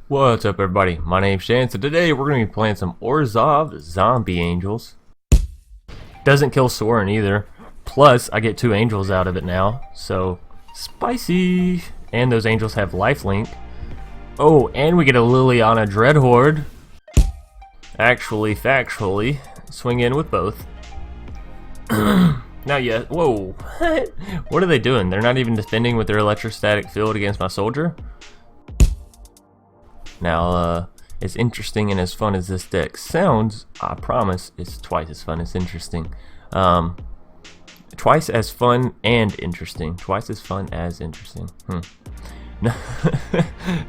What's up, everybody? My name's Shan, so today we're going to be playing some Orzhov Zombie Angels. Doesn't kill Sorin either. Plus, I get 2 angels out of it now, so spicy! And those angels have lifelink. Oh, and we get a Liliana Dreadhorde. Actually, factually, swing in with both. Not yet. Whoa! What are they doing? They're not even defending with their electrostatic field against my soldier? Now, as interesting and as fun as this deck sounds, I promise it's twice as fun as interesting. Twice as fun and interesting. Twice as fun as interesting.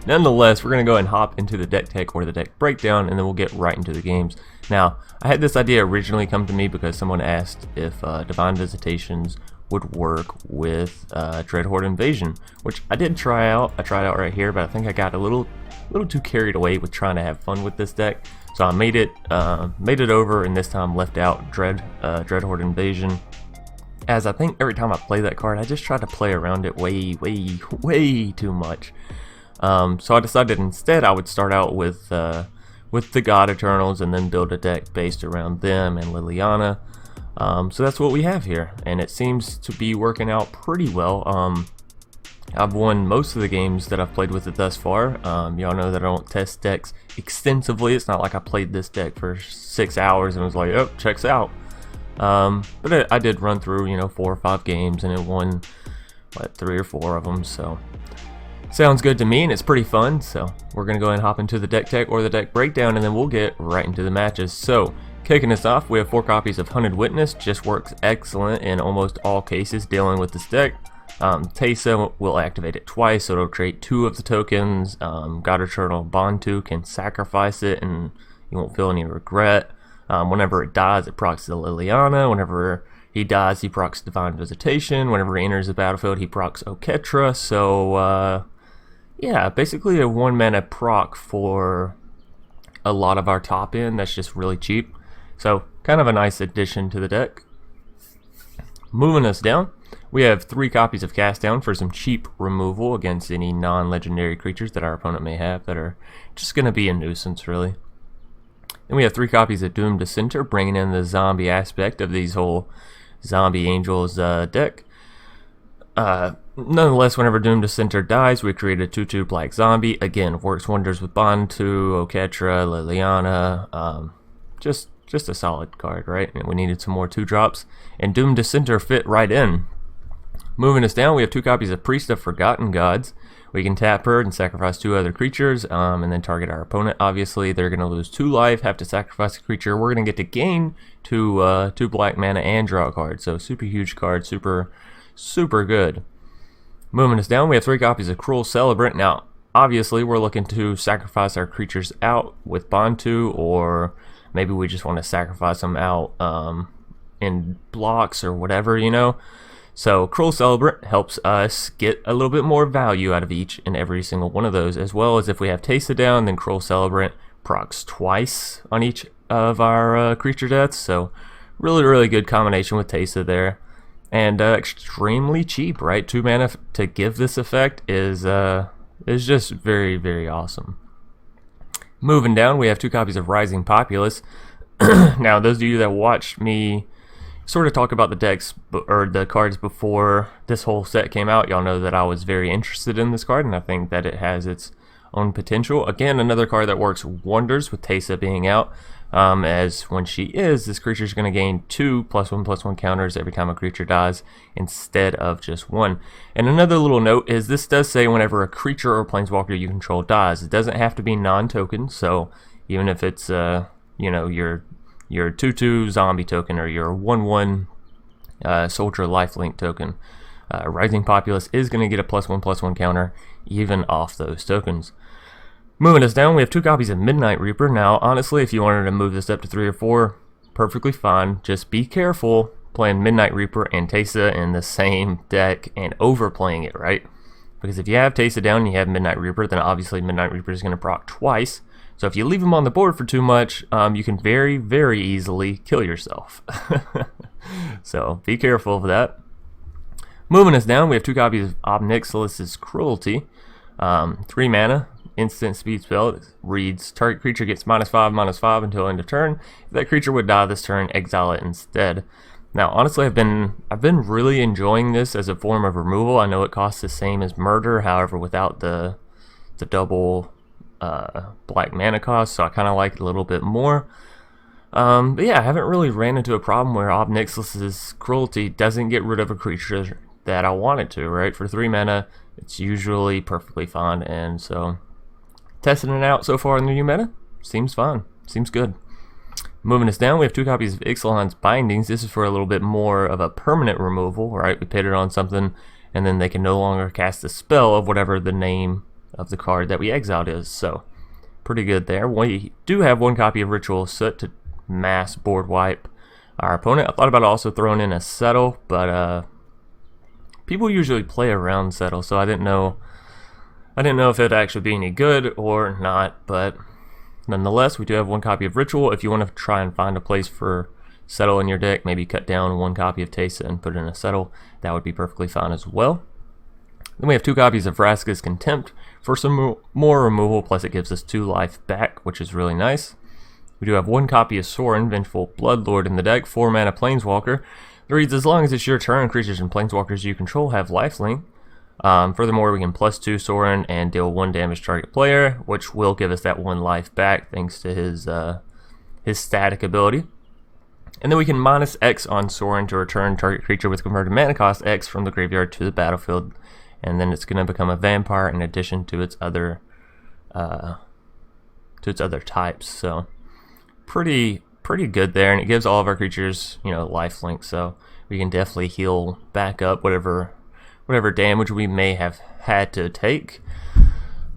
Nonetheless, we're going to go ahead and hop into the deck tech or the deck breakdown, and then we'll get right into the games. Now, I had this idea originally come to me because someone asked if Divine Visitations would work with Dreadhorde Invasion, which I did try out. I tried out right here, but I think I got a little too carried away with trying to have fun with this deck. So I made it over, and this time left out Dreadhorde Invasion, as I think every time I play that card, I just try to play around it way too much. So I decided instead I would start out with the God-Eternals and then build a deck based around them and Liliana. So that's what we have here, and it seems to be working out pretty well. I've won most of the games that I've played with it thus far. Y'all know that I don't test decks extensively. It's not like I played this deck for 6 hours and was like, oh, checks out. But I did run through, 4 or 5 games, and it won, 3 or 4 of them, so sounds good to me, and it's pretty fun. So we're going to go ahead and hop into the deck tech or the deck breakdown, and then we'll get right into the matches. So kicking us off, we have 4 copies of Hunted Witness. Just works excellent in almost all cases dealing with this deck. Teysa will activate it twice, so it'll create 2 of the tokens. God-Eternal Bontu can sacrifice it, and you won't feel any regret. Whenever it dies, it procs the Liliana. Whenever he dies, he procs Divine Visitation. Whenever he enters the battlefield, he procs Oketra. So, yeah, basically a 1 mana proc for a lot of our top end. That's just really cheap. So, kind of a nice addition to the deck. Moving us down, we have 3 copies of Cast Down for some cheap removal against any non-legendary creatures that our opponent may have that are just going to be a nuisance, really. Then we have 3 copies of Doomed Dissenter, bringing in the zombie aspect of these whole Zombie Angels deck. Nonetheless, whenever Doomed Dissenter dies, we create a 2/2 black zombie. Again, works wonders with Bontu, Oketra, Liliana. Just a solid card, right? And we needed some more 2-drops, and Doomed Dissenter fit right in. Moving us down, we have 2 copies of Priest of Forgotten Gods. We can tap her and sacrifice 2 other creatures, and then target our opponent. Obviously, they're going to lose 2 life, have to sacrifice a creature. We're going to get to gain 2 black mana and draw a card. So super huge card, super good. Moving us down, we have 3 copies of Cruel Celebrant. Now, obviously, we're looking to sacrifice our creatures out with Bontu, or maybe we just want to sacrifice them out in blocks or whatever, So Cruel Celebrant helps us get a little bit more value out of each and every single one of those, as well as if we have Teysa down, then Cruel Celebrant procs twice on each of our creature deaths. So really good combination with Teysa there, and extremely cheap, right? 2 mana to give this effect is just very awesome. Moving down, we have 2 copies of Rising Populace. Now, those of you that watched me sort of talk about the decks or the cards before this whole set came out, y'all know that I was very interested in this card, and I think that it has its own potential. Again, another card that works wonders with Teysa being out, as when she is, this creature is going to gain 2 +1/+1 counters every time a creature dies instead of just 1. And another little note is this does say whenever a creature or planeswalker you control dies. It doesn't have to be non-token, so even if it's your 2/2 zombie token or your 1/1 soldier lifelink token, Rising Populace is going to get a +1/+1 counter even off those tokens. Moving us down, we have 2 copies of Midnight Reaper. Now, honestly, if you wanted to move this up to 3 or 4, perfectly fine. Just be careful playing Midnight Reaper and Teysa in the same deck and overplaying it, right? Because if you have Teysa down and you have Midnight Reaper, then obviously Midnight Reaper is going to proc twice. So if you leave them on the board for too much, you can very easily kill yourself. So be careful of that. Moving us down, we have 2 copies of Nixilis' Cruelty. 3 mana, instant speed spell. It reads, target creature gets -5/-5 until end of turn. If that creature would die this turn, exile it instead. Now, honestly, I've been really enjoying this as a form of removal. I know it costs the same as murder, however, without the double black mana cost, so I kind of like it a little bit more. But yeah, I haven't really ran into a problem where Ob Nixilis's Cruelty doesn't get rid of a creature that I want it to, right? For 3 mana, it's usually perfectly fine, and so testing it out so far in the new meta, seems fine, seems good. Moving us down, we have 2 copies of Ixalan's Bindings. This is for a little bit more of a permanent removal, right? We put it on something, and then they can no longer cast a spell of whatever the name of the card that we exiled is, so pretty good there. We do have 1 copy of Ritual of Soot to mass board wipe our opponent. I thought about also throwing in a Settle, but people usually play around Settle, so I didn't know if it'd actually be any good or not, but nonetheless, we do have 1 copy of Ritual. If you want to try and find a place for Settle in your deck, maybe cut down 1 copy of Teysa and put in a Settle, that would be perfectly fine as well. Then we have 2 copies of Vraska's Contempt for some more removal, plus it gives us 2 life back, which is really nice. We do have 1 copy of Sorin, Vengeful Bloodlord in the deck, 4 mana Planeswalker. It reads, as long as it's your turn, creatures and Planeswalkers you control have lifelink. Furthermore, we can +2 Sorin and deal 1 damage to target player, which will give us that 1 life back thanks to his static ability. And then we can -X on Sorin to return target creature with converted mana cost X from the graveyard to the battlefield, and then it's going to become a vampire in addition to its other types. So pretty good there, and it gives all of our creatures, you know, lifelink, so we can definitely heal back up whatever damage we may have had to take.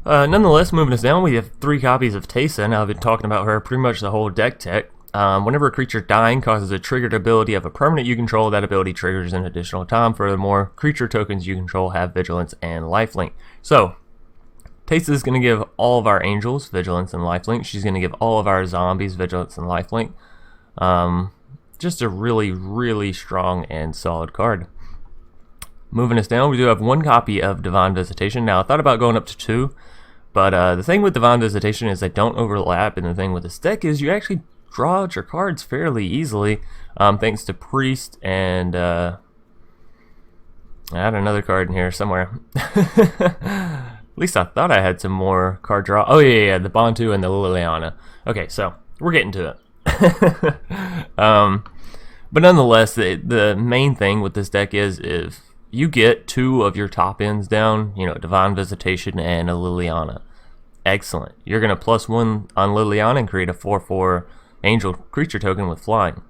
Nonetheless, moving us down, we have 3 copies of Teysa. Now, I've been talking about her pretty much the whole deck tech. Whenever a creature dying causes a triggered ability of a permanent you control, that ability triggers an additional time. Furthermore, creature tokens you control have vigilance and lifelink. So, Teysa is going to give all of our angels vigilance and lifelink. She's going to give all of our zombies vigilance and lifelink. Just a really, really strong and solid card. Moving us down, we do have 1 copy of Divine Visitation. Now, I thought about going up to 2, but the thing with Divine Visitation is they don't overlap, and the thing with this deck is you actually draw out your cards fairly easily, thanks to Priest and I had another card in here somewhere. At least I thought I had some more card draw. Oh yeah, the Bontu and the Liliana. Okay, so we're getting to it. But nonetheless, the main thing with this deck is if you get 2 of your top ends down, you know, Divine Visitation and a Liliana, excellent. You're going to +1 on Liliana and create a 4/4 angel creature token with flying.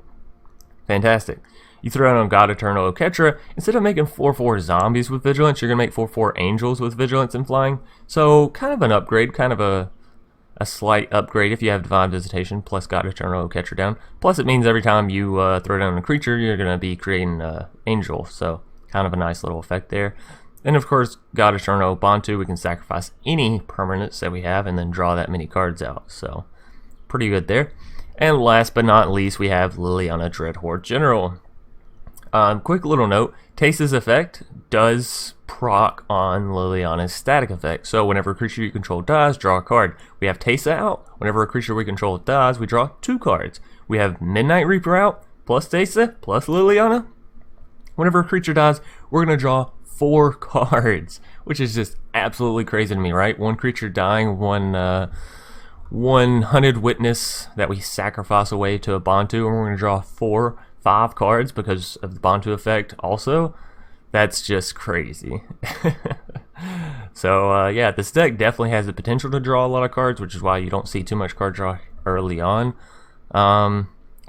Fantastic. You throw it on God-Eternal Oketra. Instead of making 4/4 zombies with vigilance, you're going to make 4/4 angels with vigilance and flying. So kind of an upgrade, kind of a slight upgrade if you have Divine Visitation plus God-Eternal Oketra down. Plus it means every time you throw down a creature, you're going to be creating an angel. So kind of a nice little effect there. And of course, God-Eternal Bontu, we can sacrifice any permanents that we have and then draw that many cards out. So pretty good there. And last but not least, we have Liliana Dreadhorde General. Quick little note, Teysa's effect does proc on Liliana's static effect. So whenever a creature you control dies, draw a card. We have Teysa out. Whenever a creature we control dies, we draw 2 cards. We have Midnight Reaper out, plus Teysa, plus Liliana. Whenever a creature dies, we're going to draw 4 cards, which is just absolutely crazy to me, right? 1 creature dying, 1 Hunted Witness that we sacrifice away to a Bontu, and we're going to draw 5 cards because of the Bontu effect also. That's just crazy. So yeah, this deck definitely has the potential to draw a lot of cards, which is why you don't see too much card draw early on.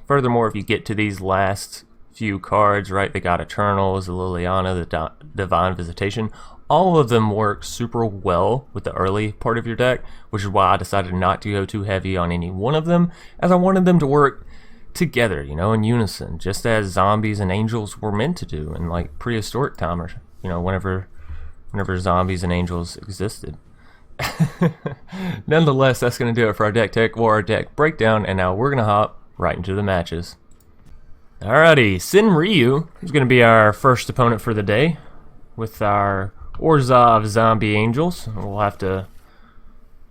Furthermore, if you get to these last few cards, right, the God-Eternals, the Liliana, the Divine Visitation, all of them work super well with the early part of your deck, which is why I decided not to go too heavy on any one of them, as I wanted them to work together, you know, in unison, just as zombies and angels were meant to do in like prehistoric time, or you know, whenever zombies and angels existed. Nonetheless, that's going to do it for our deck tech or our deck breakdown, and now we're going to hop right into the matches. Alrighty, Sin Ryu is going to be our first opponent for the day with our Orzhov Zombie Angels. We'll have to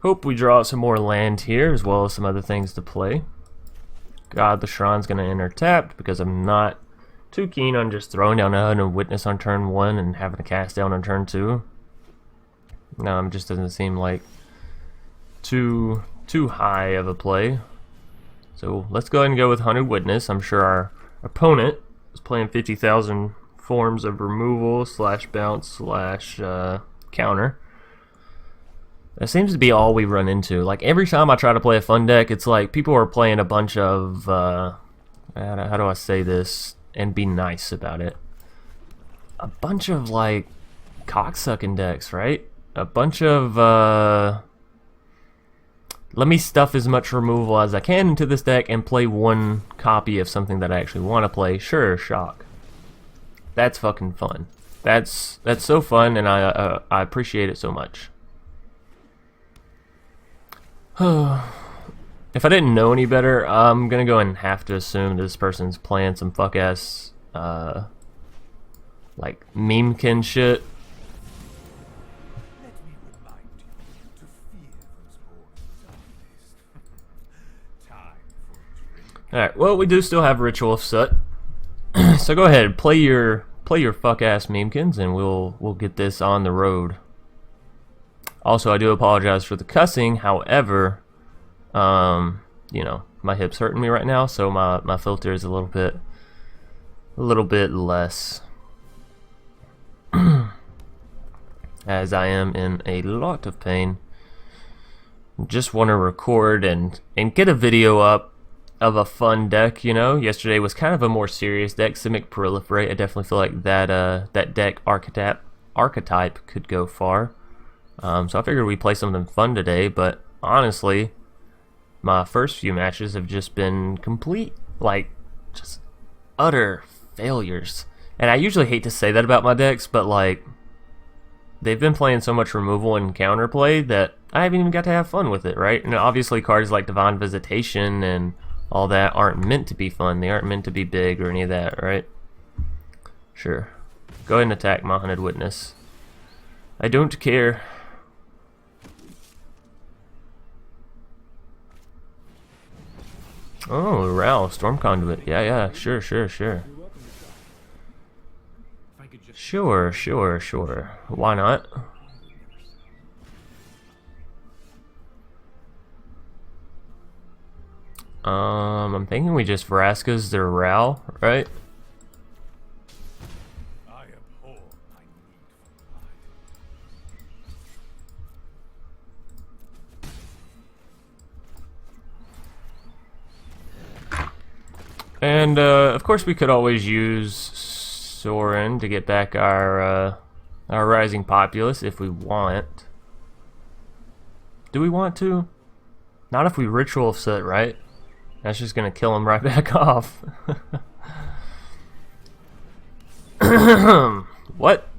Hope we draw some more land here, as well as some other things to play. Godless Shrine's going to enter tapped, because I'm not too keen on just throwing down a Witness on turn 1 and having to cast down on turn 2. No, it just doesn't seem like too high of a play. So let's go ahead and go with Hunted Witness. I'm sure our opponent is playing 50,000 forms of removal / bounce / counter. That seems to be all we run into. Like every time I try to play a fun deck, it's like people are playing a bunch of how do I say this and be nice about it? A bunch of like cocksucking decks, right? A bunch of let me stuff as much removal as I can into this deck and play one copy of something that I actually want to play. Sure, shock. That's fucking fun. That's so fun, and I appreciate it so much. If I didn't know any better, I'm gonna go and have to assume this person's playing some fuck ass like memekin shit. Alright, well, we do still have Ritual of Soot. So go ahead, play your fuck ass memekins, and we'll get this on the road. Also, I do apologize for the cussing. However, you know, my hip's hurting me right now, so my filter is a little bit less, as I am in a lot of pain. Just want to record and get a video up of a fun deck. You know, yesterday was kind of a more serious deck, Simic Proliferate. I definitely feel like that deck archetype could go far. So I figured we'd play something fun today, but honestly, my first few matches have just been complete, like, just utter failures. And I usually hate to say that about my decks, but like, they've been playing so much removal and counterplay that I haven't even got to have fun with it, right? And obviously cards like Divine Visitation and all that aren't meant to be fun. They aren't meant to be big or any of that, right? Sure. Go ahead and attack my Hunted Witness. I don't care. Oh, Ral, Storm Conduit. Yeah, sure. Sure. Why not? I'm thinking we just Vraska's their Ral, right? And of course we could always use Sorin to get back our Rising Populace if we want. Do we want to? Not if we Ritual of Soot, right? That's just gonna kill him right back off. What?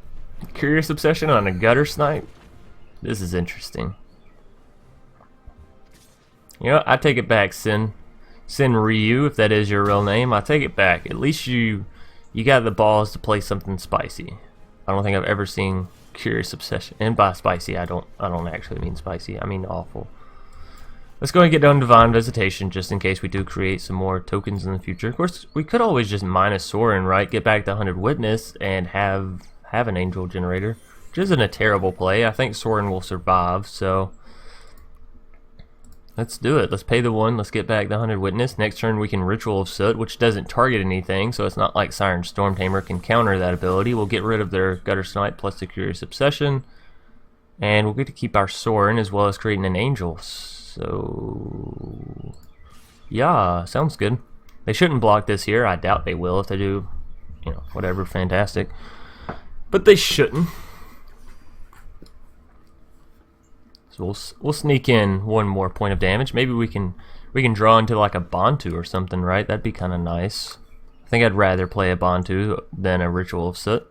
Curious Obsession on a Gutter Snipe? This is interesting. You know, I take it back, Sin Ryu, if that is your real name. I take it back. At least you got the balls to play something spicy. I don't think I've ever seen Curious Obsession. And by spicy, I don't actually mean spicy. I mean awful. Let's go and get down Divine Visitation, just in case we do create some more tokens in the future. Of course, we could always just minus Sorin, right? Get back to Hunted Witness and have an Angel Generator, which isn't a terrible play. I think Sorin will survive, so let's do it. Let's pay the 1. Let's get back the Hunted Witness. Next turn we can Ritual of Soot, which doesn't target anything, so it's not like Siren Storm Tamer can counter that ability. We'll get rid of their Gutter Snipe plus the Curious Obsession, and we'll get to keep our Sorin as well as creating an Angel. So yeah, sounds good. They shouldn't block this here. I doubt they will. If they do, you know, whatever, fantastic. But they shouldn't. So we'll sneak in one more point of damage. Maybe we can draw into like a Bontu or something, right? That'd be kind of nice. I think I'd rather play a Bontu than a Ritual of Soot.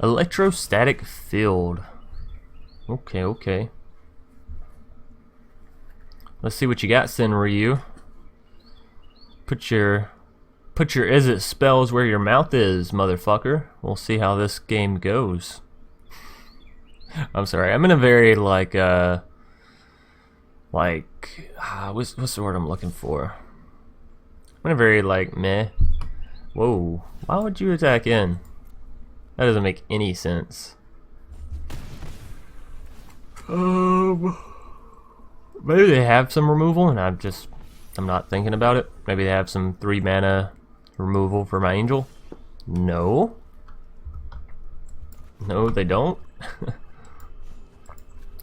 Electrostatic Field. Okay. Let's see what you got, Sin Ryu. Put your is it spells where your mouth is, motherfucker. We'll see how this game goes. I'm sorry. I'm in a very like like, what's the word I'm looking for? I'm very like meh. Whoa, why would you attack in? That doesn't make any sense. Maybe they have some removal and I'm not thinking about it. Maybe they have some 3 mana removal for my angel. No. No, they don't.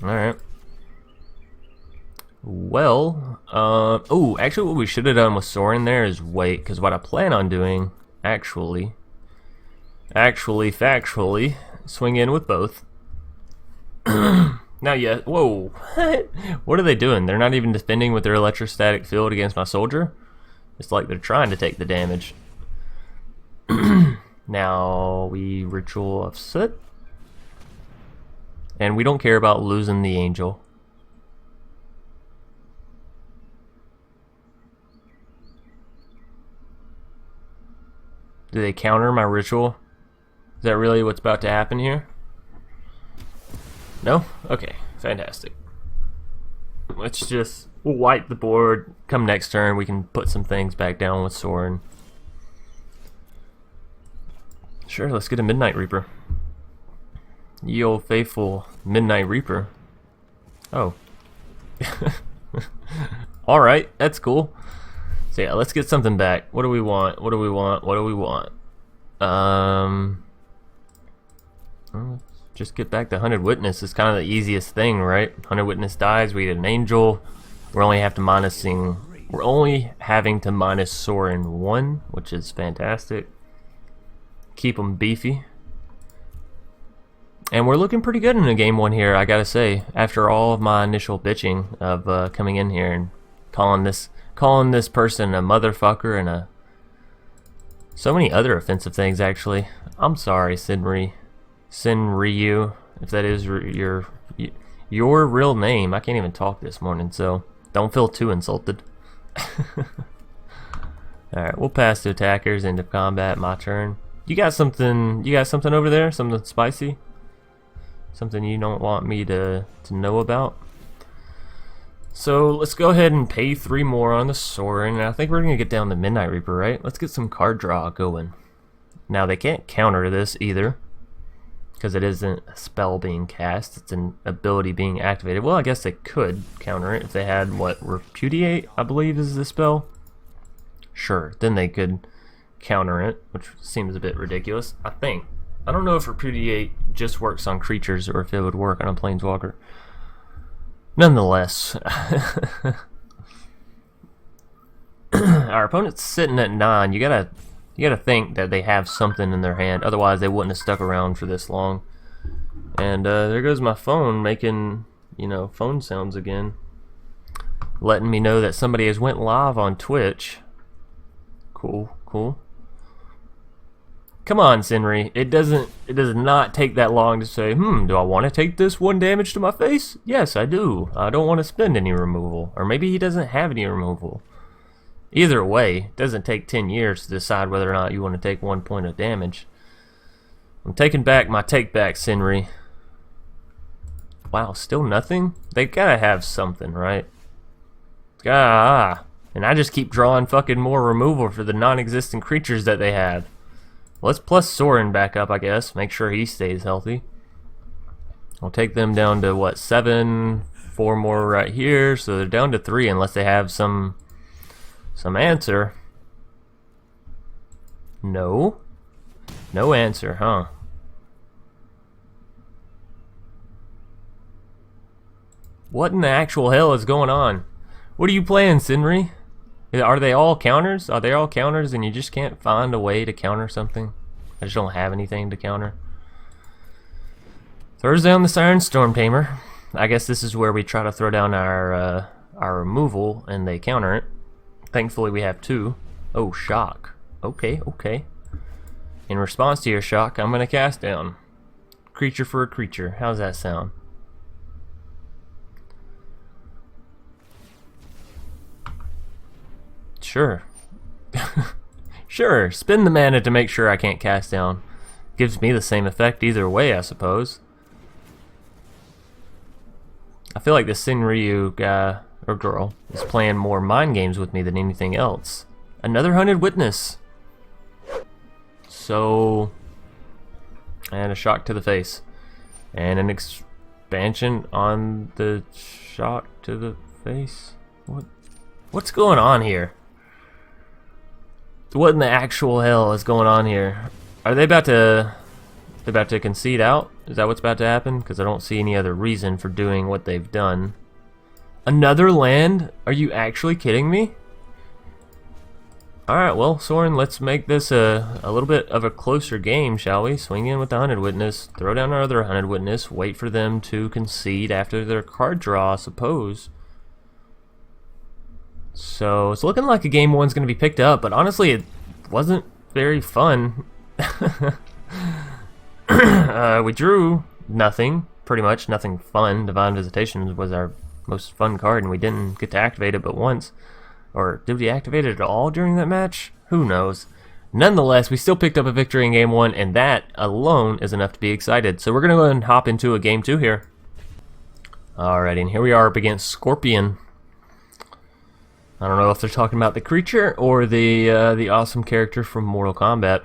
Alright. Well, oh, actually what we should have done with Sorin there is wait, because what I plan on doing, factually, swing in with both. Now, yeah, whoa, what are they doing? They're not even defending with their electrostatic field against my soldier? It's like they're trying to take the damage. Now, we Ritual of Soot. And we don't care about losing the angel. Do they counter my ritual? Is that really what's about to happen here? No? Okay, fantastic. Let's just wipe the board. Come next turn, we can put some things back down with Sorin. Sure, let's get a Midnight Reaper. Ye old faithful Midnight Reaper. Oh. Alright, that's cool. So yeah, let's get something back. What do we want? What do we want? What do we want? Let's just get back to Hunted Witness. It's kind of the easiest thing, right? Hunted Witness dies, we get an angel. We're only having to minus Sorin 1, which is fantastic. Keep them beefy. And we're looking pretty good in a game 1 here, I gotta say. After all of my initial bitching of coming in here and calling this person a motherfucker and so many other offensive things, actually. I'm sorry, Sinryu, if that is your real name. I can't even talk this morning, so don't feel too insulted. Alright, we'll pass to attackers, end of combat, my turn. You got something over there? Something spicy? Something you don't want me to know about? So let's go ahead and pay 3 more on the Sorin, and I think we're gonna get down the Midnight Reaper, right? Let's get some card draw going. Now they can't counter this either, because it isn't a spell being cast, it's an ability being activated. Well, I guess they could counter it if they had, what, Repudiate, I believe is the spell? Sure, then they could counter it, which seems a bit ridiculous, I think. I don't know if Repudiate just works on creatures or if it would work on a Planeswalker. Nonetheless, our opponent's sitting at 9. You gotta think that they have something in their hand. Otherwise, they wouldn't have stuck around for this long. And there goes my phone making, phone sounds again, letting me know that somebody has went live on Twitch. Cool, cool. Come on, Sinryu. It does not take that long to say, do I want to take this 1 damage to my face? Yes, I do. I don't want to spend any removal. Or maybe he doesn't have any removal. Either way, it doesn't take 10 years to decide whether or not you want to take 1 point of damage. I'm taking back my take back, Sinryu. Wow, still nothing? They gotta have something, right? And I just keep drawing fucking more removal for the non-existent creatures that they have. Let's plus Sorin back up, I guess. Make sure he stays healthy. I'll take them down to, what, 7? 4 more right here. So they're down to 3 unless they have some answer. No. No answer, huh? What in the actual hell is going on? What are you playing, Sinryu? Are they all counters? Are they all counters and you just can't find a way to counter something? I just don't have anything to counter. Throws down the Siren Storm Tamer. I guess this is where we try to throw down our removal and they counter it. Thankfully we have 2. Oh, shock. Okay, okay. In response to your shock, I'm gonna cast down. Creature for a creature. How's that sound? Sure. Sure, spend the mana to make sure I can't cast down. Gives me the same effect either way, I suppose. I feel like the Sinryu guy, or girl, is playing more mind games with me than anything else. Another Hunted Witness. So, and a shock to the face. And an expansion on the shock to the face? What's going on here? What in the actual hell is going on here? Are they about to concede out? Is that what's about to happen? Because I don't see any other reason for doing what they've done. Another land? Are you actually kidding me? Alright, well, Sorin, let's make this a little bit of a closer game, shall we? Swing in with the Hunted Witness, throw down our other Hunted Witness, wait for them to concede after their card draw, I suppose. So, it's looking like a game one's going to be picked up, but honestly, it wasn't very fun. We drew nothing, pretty much nothing fun. Divine Visitation was our most fun card, and we didn't get to activate it but once. Or did we activate it at all during that match? Who knows. Nonetheless, we still picked up a victory in game one, and that alone is enough to be excited. So we're going to go ahead and hop into a game two here. Alrighty, and here we are up against Scorpion. I don't know if they're talking about the creature or the awesome character from Mortal Kombat.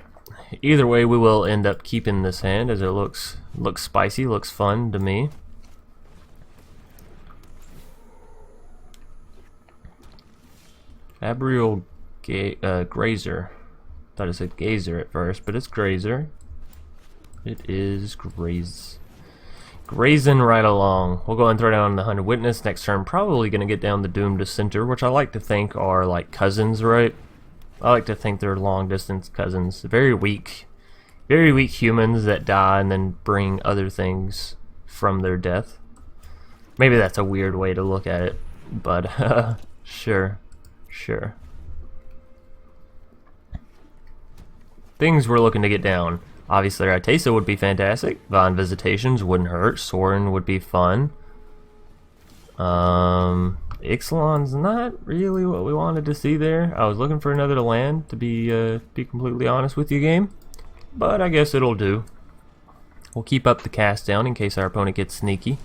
Either way, we will end up keeping this hand, as it looks spicy, looks fun to me. Abrial Grazer. Thought it said Gazer at first, but it's Grazer. It is grazing right along. We'll go ahead and throw down the Hunted Witness. Next turn, probably going to get down the Doomed Dissenter, which I like to think are like cousins, right? I like to think they're long distance cousins. Very weak humans that die and then bring other things from their death. Maybe that's a weird way to look at it, but sure. Things we're looking to get down. Obviously, our Teysa would be fantastic. Divine Visitations wouldn't hurt. Sorin would be fun. Ixalan's not really what we wanted to see there. I was looking for another land, to be completely honest with you, game. But I guess it'll do. We'll keep up the cast down in case our opponent gets sneaky.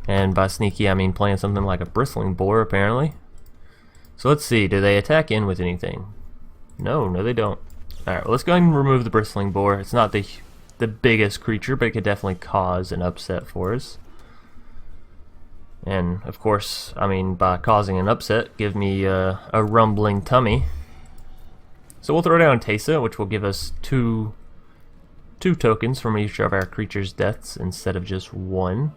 And by sneaky, I mean playing something like a Bristling Boar, apparently. So let's see, do they attack in with anything? No, they don't. Alright, well, let's go ahead and remove the Bristling Boar. It's not the biggest creature, but it could definitely cause an upset for us. And, of course, I mean, by causing an upset, give me a rumbling tummy. So we'll throw down Teysa, which will give us two tokens from each of our creatures' deaths instead of just one.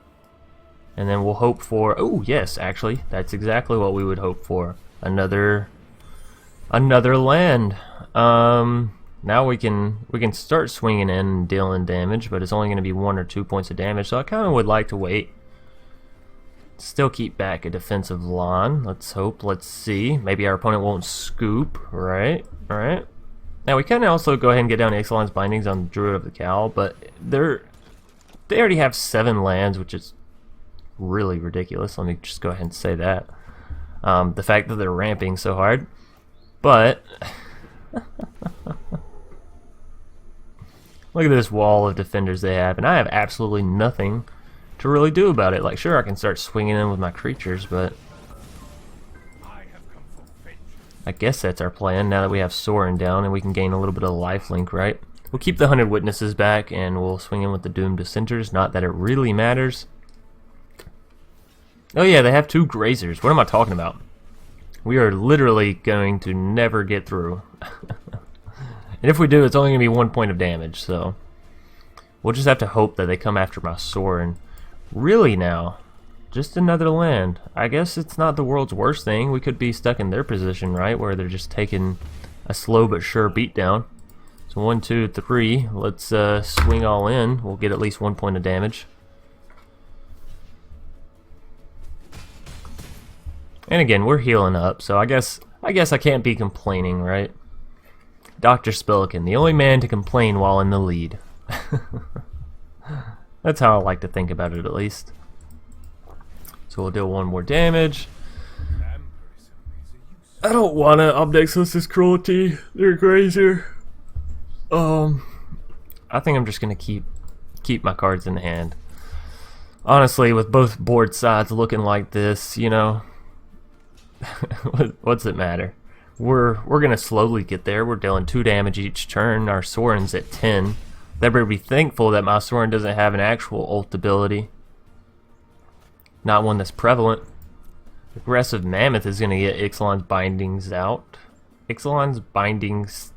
And then we'll hope for... Oh, yes, actually, that's exactly what we would hope for. Another land. Now we can start swinging in and dealing damage, but it's only going to be 1 or 2 points of damage, so I kind of would like to wait. Still keep back a defensive line. Let's hope. Let's see. Maybe our opponent won't scoop. Right. Now we can also go ahead and get down Ixalan's Bindings on the Druid of the Cowl, but they already have 7 lands, which is really ridiculous. Let me just go ahead and say that. The fact that they're ramping so hard, but look at this wall of defenders they have, and I have absolutely nothing to really do about it. Like, sure, I can start swinging in with my creatures, but I guess that's our plan now that we have Sorin down and we can gain a little bit of lifelink, right? We'll keep the Hunted Witnesses back and we'll swing in with the Doomed Dissenters. Not that it really matters. Oh yeah, they have 2 Grazers. What am I talking about? We are literally going to never get through. And if we do, it's only going to be 1 point of damage, so we'll just have to hope that they come after my Sorin. Really now? Just another land. I guess it's not the world's worst thing. We could be stuck in their position, right? Where they're just taking a slow but sure beatdown. So 1, 2, 3. Let's swing all in. We'll get at least 1 point of damage. And again, we're healing up, so I guess I can't be complaining, right? Dr. Spellikin, the only man to complain while in the lead. That's how I like to think about it, at least. So we'll deal 1 more damage. I don't want to Obnexus this Cruelty. They're Grazer. I think I'm just gonna keep my cards in hand. Honestly, with both board sides looking like this, you know, What's it matter? We're gonna slowly get there. We're dealing 2 damage each turn. Our Sorin's at 10. They better be thankful that my Sorin doesn't have an actual ult ability. Not one that's prevalent. Aggressive Mammoth is gonna get Ixalan's bindings out. Ixalan's bindings.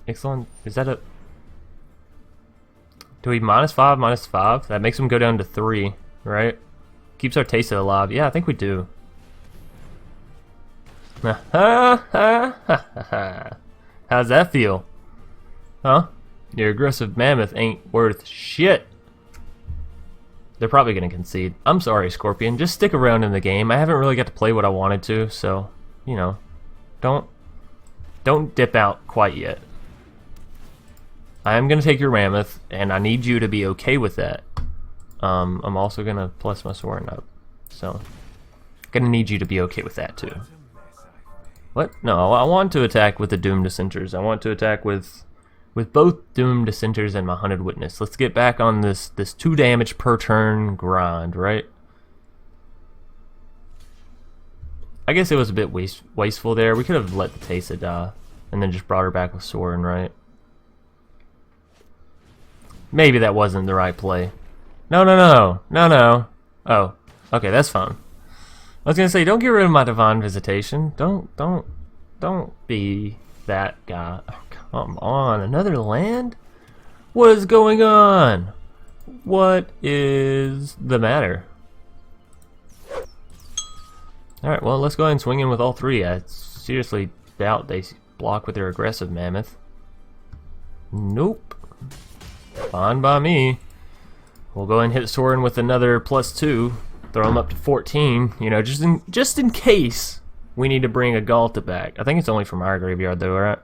Ixalan, is that a? Do we -5, -5? That makes him go down to 3, right? Keeps our Teysa alive. Yeah, I think we do. How's that feel? Huh? Your aggressive Mammoth ain't worth shit. They're probably gonna concede. I'm sorry, Scorpion. Just stick around in the game. I haven't really got to play what I wanted to, so you know, don't dip out quite yet. I am gonna take your Mammoth, and I need you to be okay with that. I'm also gonna plus my Sorin up, so gonna need you to be okay with that too. What? No, I want to attack with the Doomed Dissenters. I want to attack with both Doomed Dissenters and my Hunted Witness. Let's get back on this 2 damage per turn grind, right? I guess it was a bit wasteful there. We could have let the Teysa die and then just brought her back with Sorin, right? Maybe that wasn't the right play. No. Oh, okay, that's fine. I was gonna say, don't get rid of my Divine Visitation. Don't be that guy. Oh, come on, another land? What is going on? What is the matter? Alright, well, let's go ahead and swing in with all 3. I seriously doubt they block with their aggressive Mammoth. Nope. Fine by me. We'll go ahead and hit Sorin with another +2. Throw him up to 14, you know, just in case we need to bring a Galta back. I think it's only from our graveyard though, right?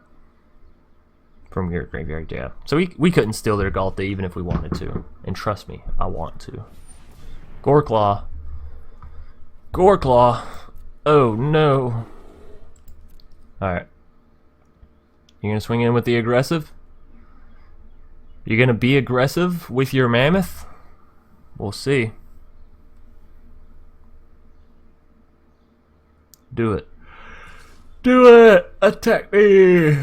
From your graveyard, yeah. So we couldn't steal their Galta even if we wanted to. And trust me, I want to. Goreclaw. Goreclaw. Oh no. Alright. You gonna swing in with the aggressive? You gonna be aggressive with your Mammoth? We'll see. Do it. Do it! Attack me!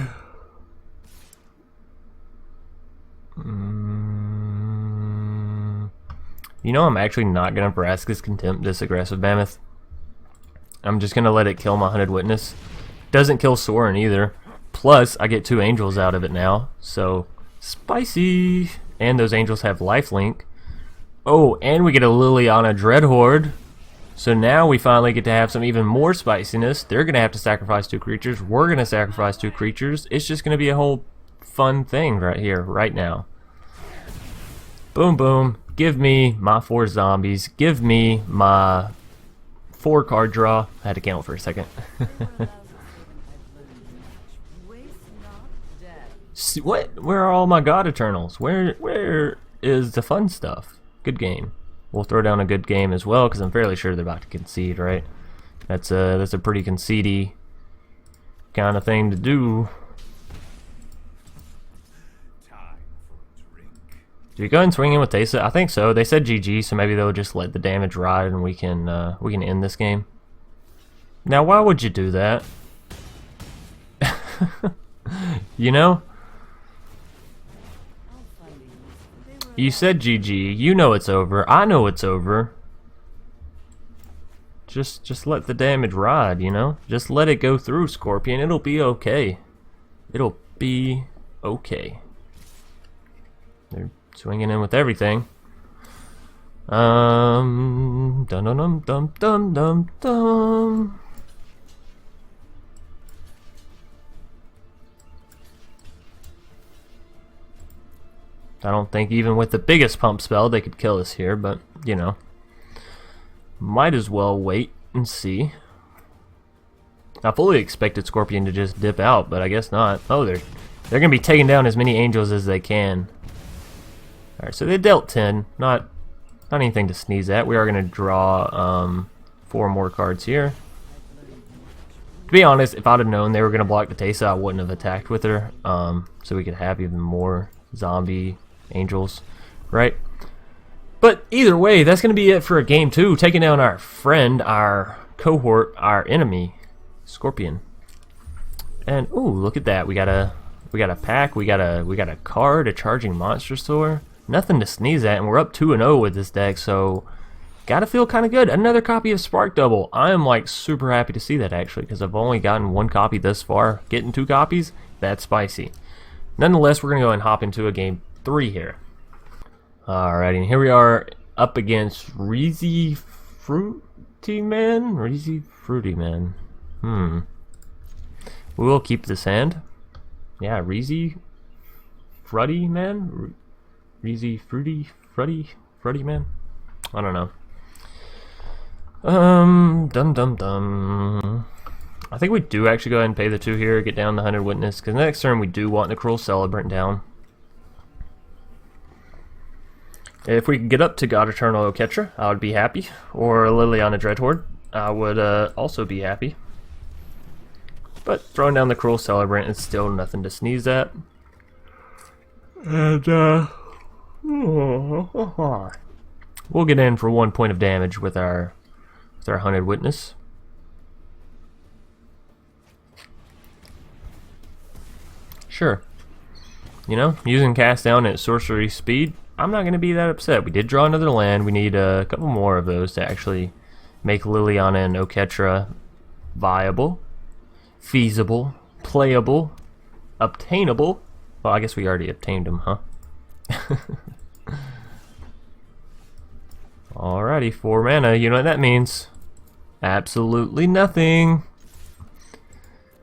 You know, I'm actually not gonna Vraska's Contempt this aggressive Mammoth. I'm just gonna let it kill my Hunted Witness. Doesn't kill Sorin either. Plus, I get 2 angels out of it now. So, spicy! And those angels have lifelink. Oh, and we get a Liliana Dreadhorde. So now we finally get to have some even more spiciness. They're going to have to sacrifice 2 creatures. We're going to sacrifice 2 creatures. It's just going to be a whole fun thing right here, right now. Boom, boom. Give me my 4 zombies. Give me my 4 card draw. I had to count for a second. What? Where are all my God-Eternals? Where is the fun stuff? Good game. We'll throw down a good game as well because I'm fairly sure they're about to concede, right? That's a pretty concedey kind of thing to do. Do we go ahead and swing in with Teysa? I think so. They said GG, so maybe they'll just let the damage ride and we can end this game. Now, why would you do that? You know? You said GG. You know it's over. I know it's over. Just let the damage ride, you know? Just let it go through, Scorpion. It'll be okay. It'll be okay. They're swinging in with everything. Dum dum dum dum dum dum dum. I don't think even with the biggest pump spell they could kill us here, but you know, might as well wait and see. I fully expected Scorpion to just dip out, but I guess not. Oh, they're gonna be taking down as many angels as they can. All right, so they dealt 10, not anything to sneeze at. We are gonna draw 4 more cards here. To be honest, if I'd have known they were gonna block the Teysa, I wouldn't have attacked with her, so we could have even more zombie angels, right? But either way, that's going to be it for a game 2, taking down our friend, our cohort, our enemy, Scorpion. And ooh, look at that. We got a pack, we got a card, a charging monster sword. Nothing to sneeze at, and we're up 2-0 with this deck, so gotta feel kind of good. Another copy of Spark Double. I am like super happy to see that actually, because I've only gotten 1 copy thus far. Getting 2 copies, that's spicy. Nonetheless, we're gonna go and hop into a game 3 here. Alrighty, and here we are up against Rising Fruity Man. Rising Fruity Man. We will keep this hand. Yeah, Rising Fruity Man. Rising Fruity Man. I don't know. I think we do actually go ahead and pay the 2 here, get down the Hunted Witness, because next turn we do want the Cruel Celebrant down. If we could get up to God-Eternal Oketra, I would be happy. Or Liliana Dreadhorde, I would also be happy. But throwing down the Cruel Celebrant is still nothing to sneeze at. And we'll get in for 1 point of damage with our Hunted Witness. Sure. You know, using cast down at sorcery speed, I'm not going to be that upset. We did draw another land. We need a couple more of those to actually make Liliana and Oketra viable, feasible, playable, obtainable. Well, I guess we already obtained them, huh? Alrighty, 4 mana. You know what that means? Absolutely nothing.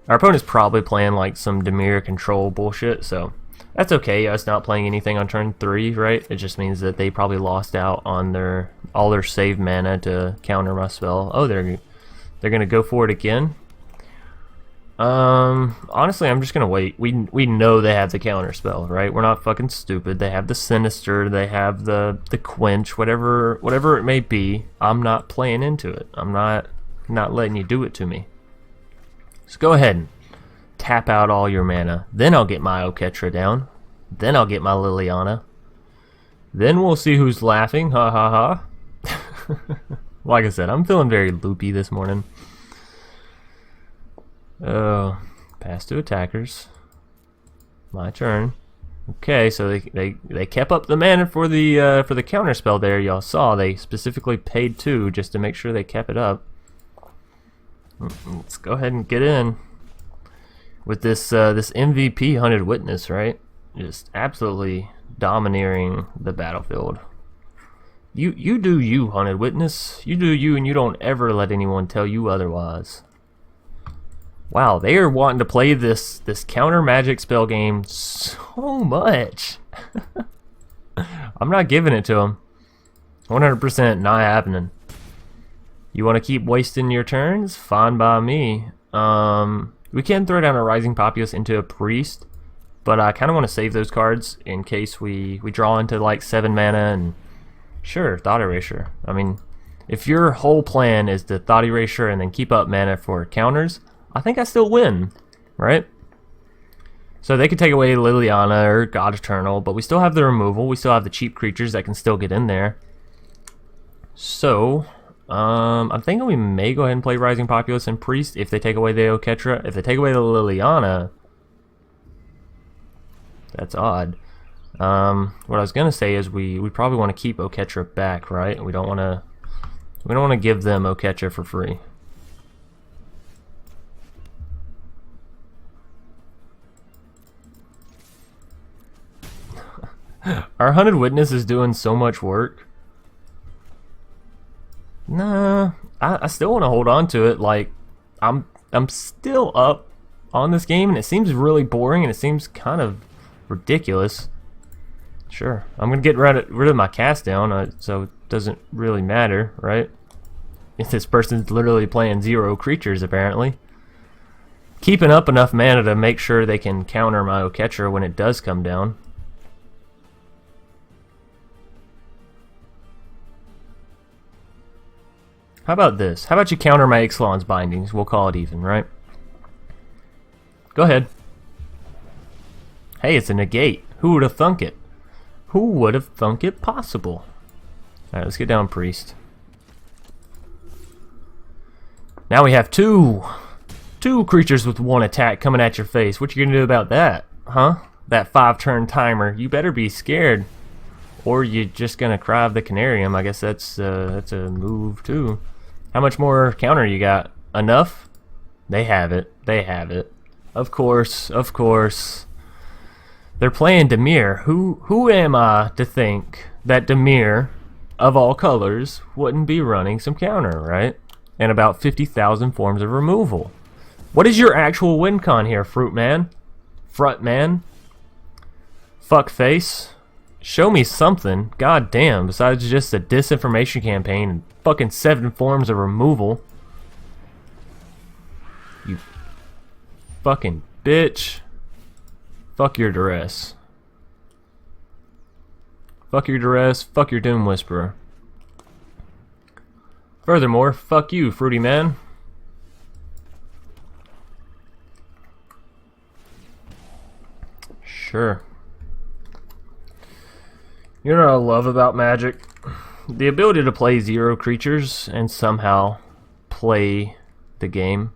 Our opponent's probably playing like some Dimir control bullshit, so that's okay. Us not playing anything on turn 3, right? It just means that they probably lost out on all their save mana to counter my spell. Oh, they're gonna go for it again. Honestly, I'm just gonna wait. We know they have the counter spell, right? We're not fucking stupid. They have the Sinister, they have the Quench, whatever it may be. I'm not playing into it. I'm not letting you do it to me. So go ahead and tap out all your mana. Then I'll get my Oketra down. Then I'll get my Liliana. Then we'll see who's laughing. Ha ha ha. Like I said, I'm feeling very loopy this morning. Oh, pass to attackers. My turn. Okay, so they kept up the mana for the counter spell there. Y'all saw they specifically paid 2 just to make sure they kept it up. Let's go ahead and get in with this this MVP Hunted Witness, right? Just absolutely domineering the battlefield. You do you, Hunted Witness. You do you, and you don't ever let anyone tell you otherwise. Wow, they are wanting to play this counter magic spell game so much. I'm not giving it to them. 100% not happening. You want to keep wasting your turns? Fine by me. We can throw down a Rising Populace into a Priest, but I kind of want to save those cards in case we draw into like 7 mana and sure, Thought Erasure. I mean, if your whole plan is to Thought Erasure and then keep up mana for counters, I think I still win, right? So they could take away Liliana or God-Eternal, but we still have the removal. We still have the cheap creatures that can still get in there. So I'm thinking we may go ahead and play Rising Populace and Priest if they take away the Oketra. If they take away the Liliana, that's odd. What I was gonna say is we probably want to keep Oketra back, right? We don't want to give them Oketra for free. Our Hunted Witness is doing so much work. Nah, I still want to hold on to it. Like, I'm still up on this game, and it seems really boring, and it seems kind of ridiculous. Sure, I'm gonna get rid of my cast down, so it doesn't really matter, right? If this person's literally playing 0 creatures, apparently. Keeping up enough mana to make sure they can counter my Oketra when it does come down. How about this? How about you counter my Ixalan's bindings? We'll call it even, right? Go ahead. Hey, it's a negate. Who would have thunk it? Who would have thunk it possible? Alright, let's get down Priest. Now we have 2. Two creatures with one attack coming at your face. What you gonna do about that, huh? That 5-turn timer. You better be scared, or you're just gonna cry of the Canarium. I guess that's a move too. How much more counter you got? Enough? They have it. They have it. Of course. Of course. They're playing Dimir. Who am I to think that Dimir, of all colors, wouldn't be running some counter, right? And about 50,000 forms of removal. What is your actual win con here, Fruit Man? Front Man? Fuck face? Show me something. God damn, besides just a disinformation campaign and fucking 7 forms of removal. You fucking bitch. Fuck your duress. Fuck your duress. Fuck your Doom Whisperer. Furthermore, fuck you, Fruity Man. Sure. You know what I love about Magic? The ability to play 0 creatures and somehow play the game.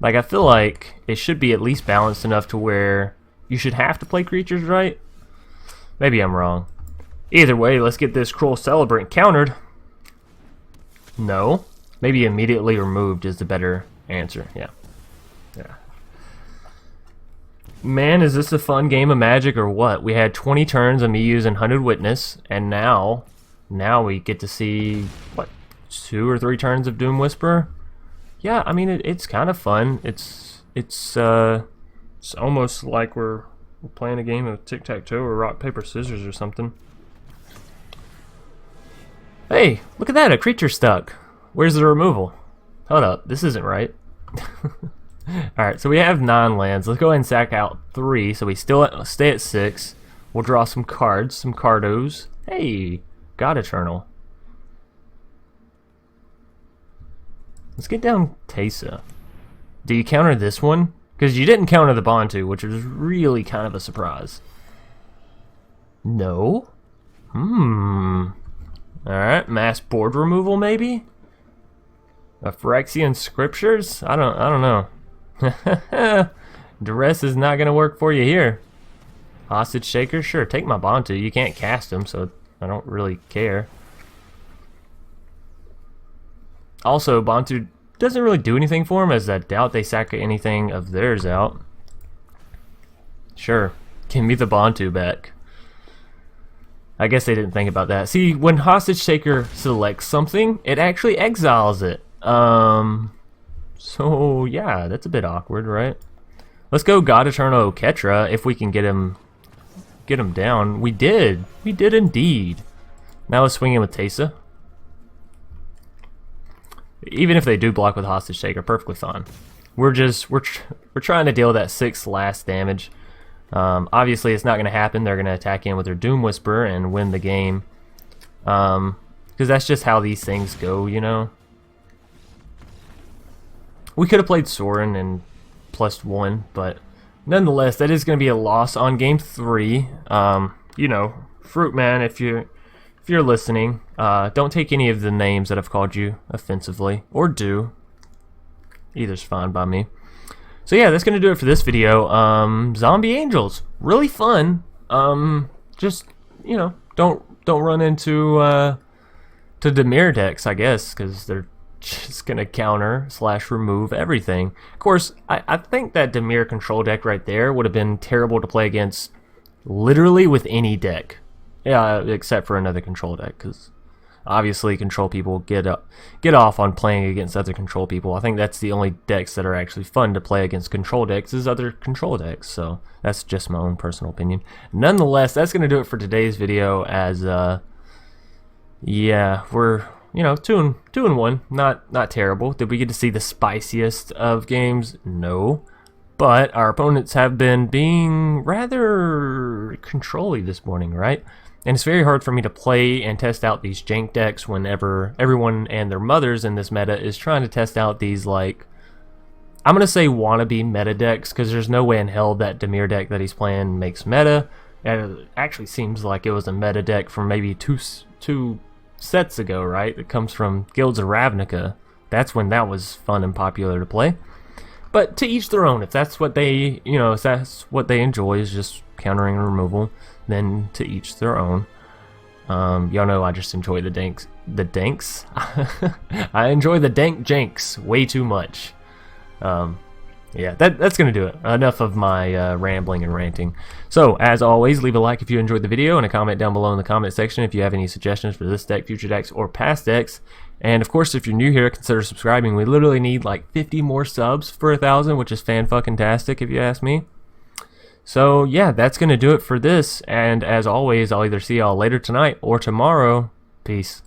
Like, I feel like it should be at least balanced enough to where you should have to play creatures, right? Maybe I'm wrong. Either way, let's get this Cruel Celebrant countered. No. Maybe immediately removed is the better answer. Yeah. Yeah. Man, is this a fun game of Magic or what? We had 20 turns of me using Hunted Witness, and now we get to see, what, 2 or 3 turns of Doom Whisperer? Yeah, I mean, it's kind of fun. It's almost like we're playing a game of tic-tac-toe or rock, paper, scissors or something. Hey, look at that, a creature stuck. Where's the removal? Hold up, this isn't right. Alright, so we have 9 lands. Let's go ahead and sack out 3, so we still stay at 6. We'll draw some cards, some cardos. Hey, God-Eternal. Let's get down Teysa. Do you counter this one? Because you didn't counter the Bontu, which was really kind of a surprise. No? Alright, mass board removal maybe? A Phyrexian Scriptures? I don't know. Duress is not gonna work for you here. Hostage Shaker? Sure, take my Bontu. You can't cast him, so I don't really care. Also, Bontu doesn't really do anything for him, as I doubt they sack anything of theirs out. Sure, give me the Bontu back. I guess they didn't think about that. See, when Hostage Shaker selects something, it actually exiles it. So yeah, that's a bit awkward, right? Let's go God-Eternal Oketra if we can get him down. We did indeed. Now let's swing in with Teysa. Even if they do block with Hostage Shaker, perfectly fine. We're trying to deal that 6 last damage. Obviously, it's not going to happen. They're going to attack in with their Doom Whisperer and win the game. Because that's just how these things go, you know. We could have played Sorin and +1, but nonetheless, that is going to be a loss on game 3. You know, Fruit Man, if you're listening, don't take any of the names that I've called you offensively, or do. Either's fine by me. So yeah, that's gonna do it for this video. Zombie Angels, really fun. Just, you know, don't run into to Dimir decks, I guess, because they're just gonna counter / remove everything. Of course, I think that Dimir control deck right there would have been terrible to play against, literally with any deck. Yeah, except for another control deck, because obviously control people get off on playing against other control people. I think that's the only decks that are actually fun to play against control decks is other control decks. So that's just my own personal opinion. Nonetheless, that's gonna do it for today's video. As yeah, we're, you know, 2-1, not terrible. Did we get to see the spiciest of games? No. But our opponents have been being rather control-y this morning, right? And it's very hard for me to play and test out these jank decks whenever everyone and their mothers in this meta is trying to test out these, like, I'm going to say wannabe meta decks, because there's no way in hell that Dimir deck that he's playing makes meta. And it actually seems like it was a meta deck from maybe two sets ago, right? It comes from Guilds of Ravnica. That's when that was fun and popular to play. But to each their own. If that's what they, if that's what they enjoy is just countering and removal, then to each their own. Y'all know I just enjoy the danks. I enjoy the dank janks way too much. Yeah, that's going to do it. Enough of my rambling and ranting. So, as always, leave a like if you enjoyed the video and a comment down below in the comment section if you have any suggestions for this deck, future decks, or past decks. And, of course, if you're new here, consider subscribing. We literally need like 50 more subs for 1,000, which is fan-fucking-tastic if you ask me. So, yeah, that's going to do it for this. And, as always, I'll either see y'all later tonight or tomorrow. Peace.